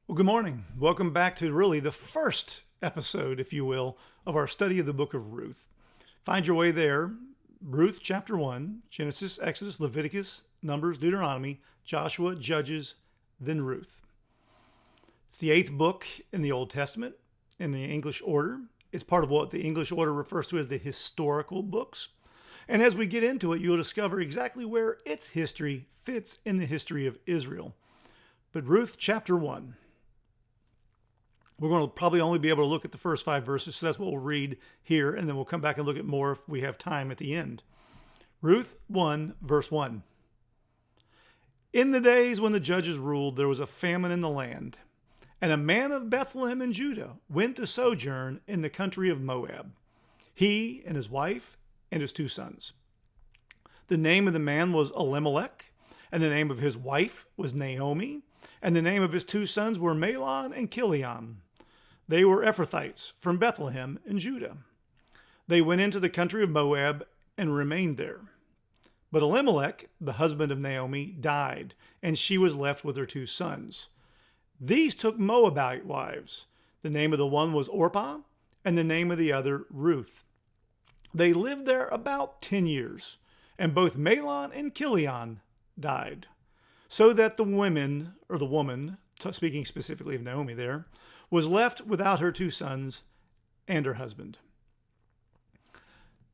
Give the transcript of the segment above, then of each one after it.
Well, good morning. Welcome back to really the first episode, if you will, of our study of the book of Ruth. Find your way there. Ruth chapter 1, Genesis, Exodus, Leviticus, Numbers, Deuteronomy, Joshua, Judges, then Ruth. It's the eighth book in the Old Testament in the English order. It's part of what the English order refers to as the historical books. And as we get into it, you'll discover exactly where its history fits in the history of Israel. But Ruth chapter 1. We're going to probably only be able to look at the first 5 verses, so that's what we'll read here, and then we'll come back and look at more if we have time at the end. Ruth 1, verse 1. In the days when the judges ruled, there was a famine in the land, and a man of Bethlehem in Judah went to sojourn in the country of Moab, he and his wife and his 2 sons. The name of the man was Elimelech, and the name of his wife was Naomi, and the name of his 2 sons were Mahlon and Chilion. They were Ephrathites from Bethlehem in Judah. They went into the country of Moab and remained there. But Elimelech, the husband of Naomi, died, and she was left with her 2 sons. These took Moabite wives. The name of the one was Orpah, and the name of the other Ruth. They lived there about 10 years, and both Mahlon and Chilion died, so that the woman, speaking specifically of Naomi there, was left without her 2 sons and her husband.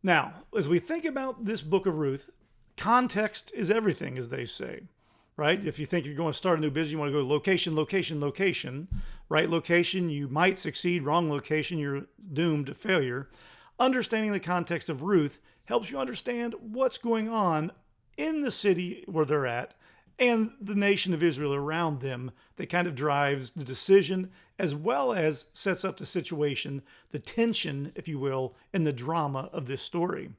Now, as we think about this book of Ruth, context is everything, as they say, right? If you think you're going to start a new business, you want to go location, location, location. Right location, you might succeed. Wrong location, you're doomed to failure. Understanding the context of Ruth helps you understand what's going on in the city where they're at and the nation of Israel around them that kind of drives the decision as well as sets up the situation, the tension, if you will, and the drama of this story.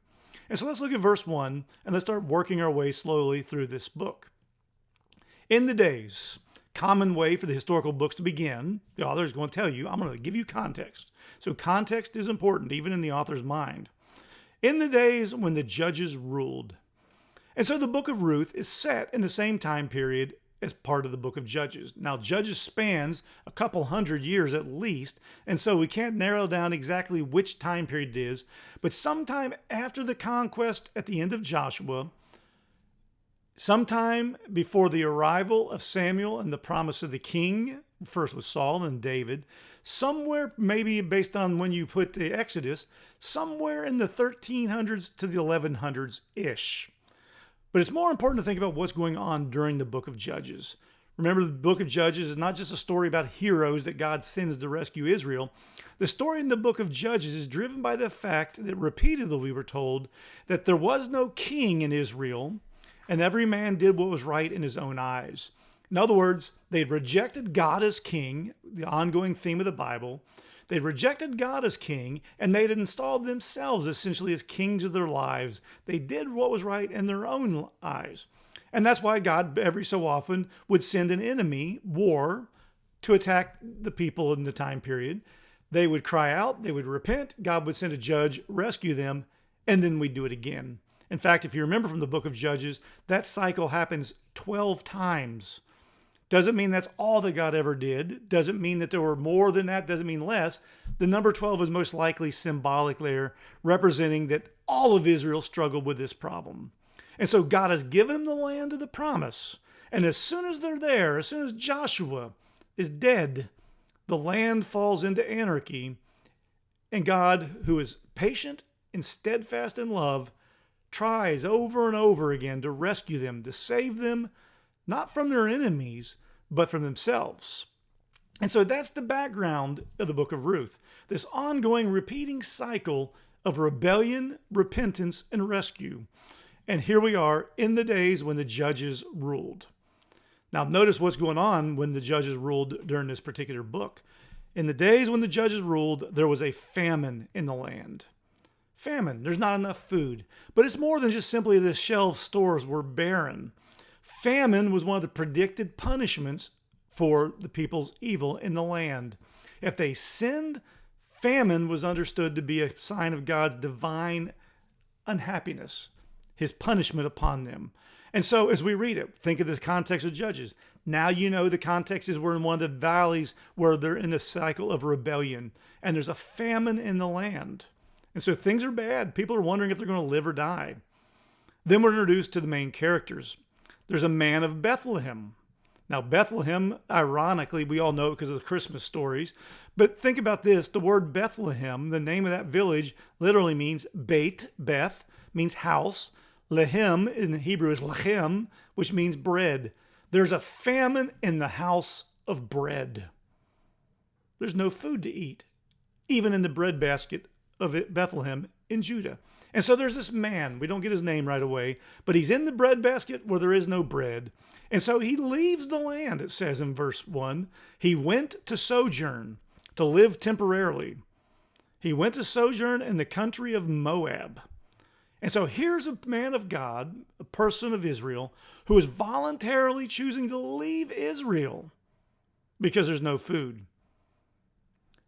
And so let's look at verse 1 and let's start working our way slowly through this book. In the days, common way for the historical books to begin, the author is going to tell you, I'm going to give you context. So context is important, even in the author's mind. In the days when the judges ruled. And so the book of Ruth is set in the same time period as part of the book of Judges. Now, Judges spans a couple hundred years at least, and so we can't narrow down exactly which time period it is, but sometime after the conquest at the end of Joshua, sometime before the arrival of Samuel and the promise of the king, first with Saul and David, somewhere maybe based on when you put the Exodus, somewhere in the 1300s to the 1100s-ish. But it's more important to think about what's going on during the book of Judges. Remember, the book of Judges is not just a story about heroes that God sends to rescue Israel. The story in the book of Judges is driven by the fact that repeatedly we were told that there was no king in Israel, and every man did what was right in his own eyes. In other words, they had rejected God as king, the ongoing theme of the Bible. They rejected God as king, and they had installed themselves essentially as kings of their lives. They did what was right in their own eyes. And that's why God every so often would send an enemy, war, to attack the people in the time period. They would cry out, they would repent, God would send a judge, rescue them, and then we'd do it again. In fact, if you remember from the book of Judges, that cycle happens 12 times. Doesn't mean that's all that God ever did. Doesn't mean that there were more than that. Doesn't mean less. The number 12 is most likely symbolic there, representing that all of Israel struggled with this problem. And so God has given them the land of the promise. And as soon as they're there, as soon as Joshua is dead, the land falls into anarchy. And God, who is patient and steadfast in love, tries over and over again to rescue them, to save them, not from their enemies, but from themselves. And so that's the background of the book of Ruth, this ongoing repeating cycle of rebellion, repentance, and rescue. And here we are in the days when the judges ruled. Now notice what's going on when the judges ruled during this particular book. In the days when the judges ruled, there was a famine in the land. Famine, there's not enough food. But it's more than just simply the shelf stores were barren. Famine was one of the predicted punishments for the people's evil in the land. If they sinned, famine was understood to be a sign of God's divine unhappiness, his punishment upon them. And so as we read it, think of the context of Judges. Now you know the context is we're in one of the valleys where they're in a cycle of rebellion, and there's a famine in the land. And so things are bad. People are wondering if they're going to live or die. Then we're introduced to the main characters. There's a man of Bethlehem. Now, Bethlehem, ironically, we all know it because of the Christmas stories. But think about this. The word Bethlehem, the name of that village, literally means Beit, Beth, means house. Lehem in Hebrew is lechem, which means bread. There's a famine in the house of bread. There's no food to eat, even in the breadbasket of Bethlehem in Judah. And so there's this man, we don't get his name right away, but he's in the breadbasket where there is no bread. And so he leaves the land, it says in verse 1. He went to sojourn, to live temporarily. He went to sojourn in the country of Moab. And so here's a man of God, a person of Israel, who is voluntarily choosing to leave Israel because there's no food.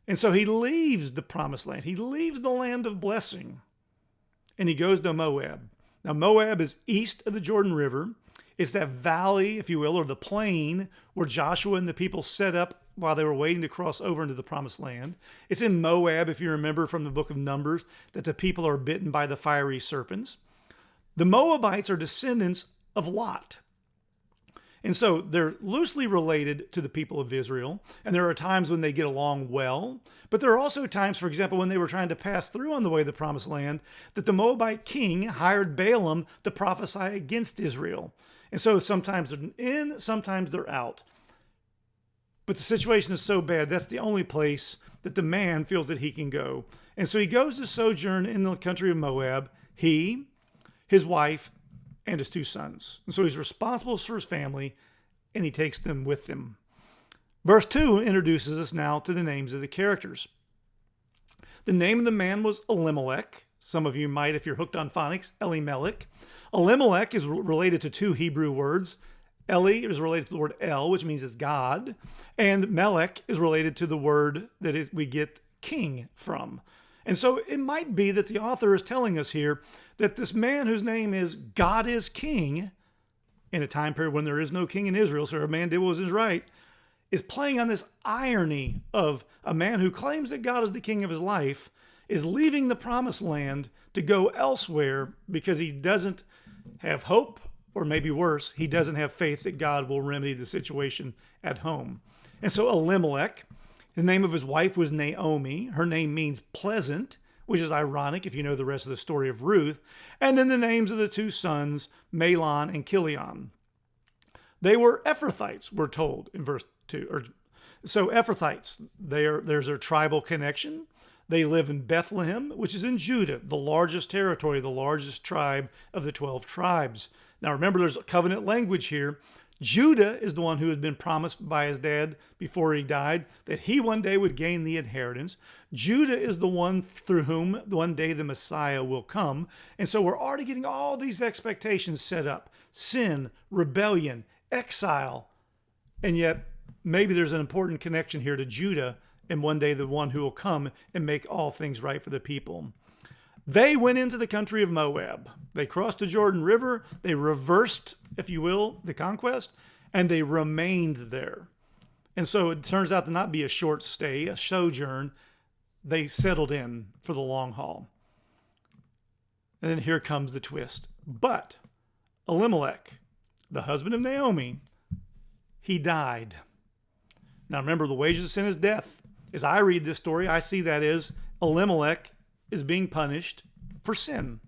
And so he leaves the promised land. He leaves the land of blessing, and he goes to Moab. Now, Moab is east of the Jordan River. It's that valley, if you will, or the plain where Joshua and the people set up while they were waiting to cross over into the promised land. It's in Moab, if you remember from the book of Numbers, that the people are bitten by the fiery serpents. The Moabites are descendants of Lot. And so they're loosely related to the people of Israel. And there are times when they get along well. But there are also times, for example, when they were trying to pass through on the way to the promised land, that the Moabite king hired Balaam to prophesy against Israel. And so sometimes they're in, sometimes they're out. But the situation is so bad, that's the only place that the man feels that he can go. And so he goes to sojourn in the country of Moab, he, his wife, and his 2 sons. And so he's responsible for his family, and he takes them with him. Verse 2 introduces us now to the names of the characters. The name of the man was Elimelech. Some of you might, if you're hooked on phonics, Elimelech. Elimelech is related to 2 Hebrew words. Eli is related to the word El, which means it's God. And Melech is related to the word that we get king from. And so it might be that the author is telling us here that this man whose name is God is King, in a time period when there is no king in Israel, so a man did what was his right, is playing on this irony of a man who claims that God is the king of his life, is leaving the promised land to go elsewhere because he doesn't have hope, or maybe worse, he doesn't have faith that God will remedy the situation at home. And so Elimelech, the name of his wife was Naomi. Her name means pleasant, which is ironic if you know the rest of the story of Ruth. And then the names of the 2 sons, Mahlon and Chilion. They were Ephrathites, we're told in verse 2. So Ephrathites, there's their tribal connection. They live in Bethlehem, which is in Judah, the largest territory, the largest tribe of the 12 tribes. Now remember, there's covenant language here. Judah is the one who had been promised by his dad before he died that he one day would gain the inheritance. Judah is the one through whom one day the Messiah will come. And so we're already getting all these expectations set up. Sin, rebellion, exile. And yet maybe there's an important connection here to Judah and one day the one who will come and make all things right for the people. They went into the country of Moab. They crossed the Jordan River. They reversed, if you will, the conquest, and they remained there. And so it turns out to not be a short stay, a sojourn. They settled in for the long haul. And then here comes the twist. But Elimelech, the husband of Naomi, he died. Now remember, the wages of sin is death. As I read this story, I see that as Elimelech is being punished for sin.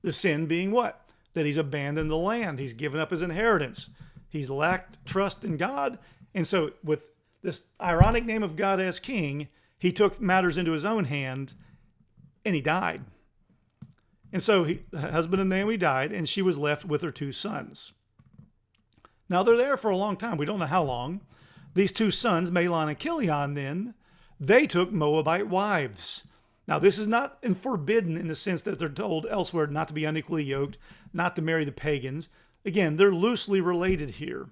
The sin being what? That he's abandoned the land. He's given up his inheritance. He's lacked trust in God. And so with this ironic name of God as king, he took matters into his own hand and he died. And so the husband of Naomi died and she was left with her 2 sons. Now they're there for a long time. We don't know how long. These 2 sons, Mahlon and Chilion, then, they took Moabite wives. Now, this is not forbidden in the sense that they're told elsewhere not to be unequally yoked, not to marry the pagans. Again, they're loosely related here.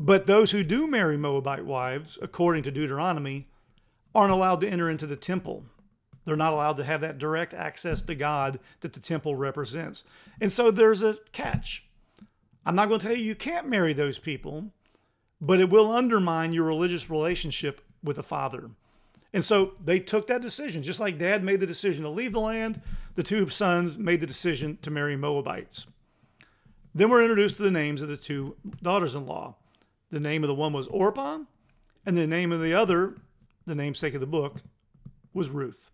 But those who do marry Moabite wives, according to Deuteronomy, aren't allowed to enter into the temple. They're not allowed to have that direct access to God that the temple represents. And so there's a catch. I'm not going to tell you you can't marry those people, but it will undermine your religious relationship with the father. And so they took that decision. Just like dad made the decision to leave the land, the two sons made the decision to marry Moabites. Then we're introduced to the names of the two daughters-in-law. The name of the one was Orpah, and the name of the other, the namesake of the book, was Ruth.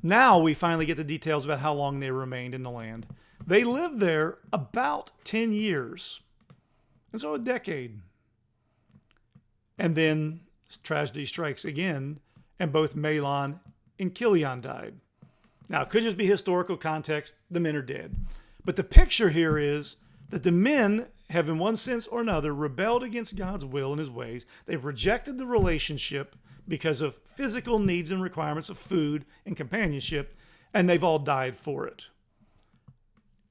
Now we finally get the details about how long they remained in the land. They lived there about 10 years. And so a decade. And then tragedy strikes again, and both Mahlon and Chilion died. Now, it could just be historical context. The men are dead. But the picture here is that the men have, in one sense or another, rebelled against God's will and his ways. They've rejected the relationship because of physical needs and requirements of food and companionship, and they've all died for it.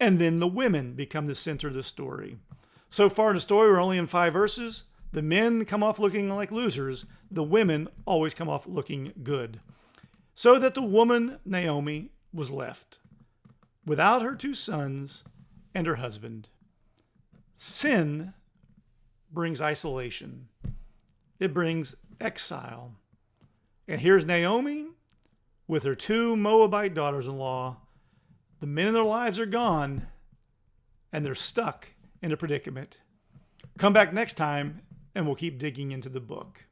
And then the women become the center of the story. So far in the story, we're only in 5 verses. The men come off looking like losers. The women always come off looking good. So that the woman, Naomi, was left without her 2 sons and her husband. Sin brings isolation. It brings exile. And here's Naomi with her 2 Moabite daughters-in-law. The men in their lives are gone, and they're stuck in a predicament. Come back next time, and we'll keep digging into the book.